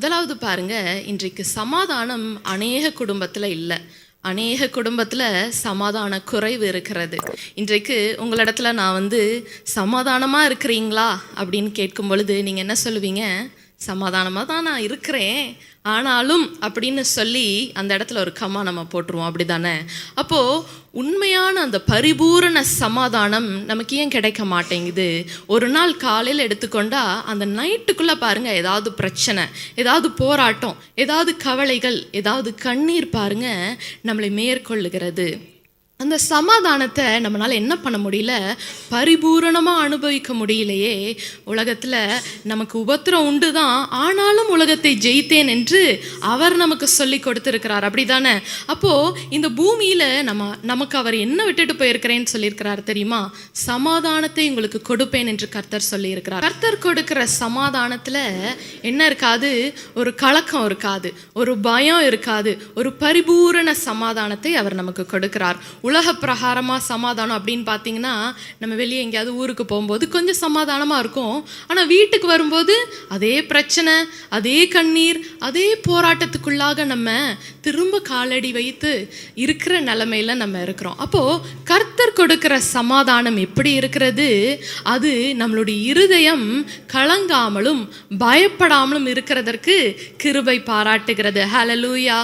முதலாவது பாருங்க, இன்றைக்கு சமாதானம் அநேக குடும்பத்தில் இல்லை. அநேக குடும்பத்தில் சமாதான குறைவு இருக்கிறது. இன்றைக்கு உங்களிடத்துல நான் சமாதானமாக இருக்கிறீங்களா அப்படின்னு கேட்கும் பொழுது நீங்கள் என்ன சொல்லுவீங்க? சமாதானமாக தான் நான் இருக்கிறேன், ஆனாலும் அப்படின்னு சொல்லி அந்த இடத்துல ஒரு கம்மா நம்ம போட்டுருவோம், அப்படி தானே? அப்போது உண்மையான அந்த பரிபூரண சமாதானம் நமக்கு ஏன் கிடைக்க மாட்டேங்குது? ஒரு நாள் காலையில் எடுத்துக்கொண்டா அந்த நைட்டுக்குள்ளே பாருங்கள், ஏதாவது பிரச்சனை, ஏதாவது போராட்டம், ஏதாவது கவலைகள், ஏதாவது கண்ணீர் பாருங்கள் நம்மளை மேற்கொள்ளுகிறது. அந்த சமாதானத்தை நம்மளால் என்ன பண்ண முடியல? பரிபூரணமாக அனுபவிக்க முடியலையே. உலகத்தில் நமக்கு உபத்திரம் உண்டு தான், ஆனாலும் உலகத்தை ஜெயித்தேன் என்று அவர் நமக்கு சொல்லி கொடுத்துருக்கிறார், அப்படி தானே? அப்போது இந்த பூமியில் நமக்கு அவர் என்ன விட்டுட்டு போயிருக்கிறேன்னு சொல்லியிருக்கிறார் தெரியுமா? சமாதானத்தை உங்களுக்கு கொடுப்பேன் என்று கர்த்தர் சொல்லியிருக்கிறார். கர்த்தர் கொடுக்கிற சமாதானத்தில் என்ன இருக்காது? ஒரு கலக்கம் இருக்காது, ஒரு பயம் இருக்காது, ஒரு பரிபூரண சமாதானத்தை அவர் நமக்கு கொடுக்கிறார். உலக பிரகாரமாக சமாதானம் அப்படின்னு பார்த்தீங்கன்னா, நம்ம வெளியே எங்கேயாவது ஊருக்கு போகும்போது கொஞ்சம் சமாதானமாக இருக்கும். ஆனால் வீட்டுக்கு வரும்போது அதே பிரச்சனை, அதே கண்ணீர், அதே போராட்டத்துக்குள்ளாக நம்ம திரும்ப காலடி வைத்து இருக்கிற நிலைமையில் நம்ம இருக்கிறோம். அப்போது கர்த்தர் கொடுக்கிற சமாதானம் எப்படி இருக்கிறது? அது நம்மளுடைய இருதயம் கலங்காமலும் பயப்படாமலும் இருக்கிறதற்கு கிருபை பாராட்டுகிறது. ஹல்லேலூயா.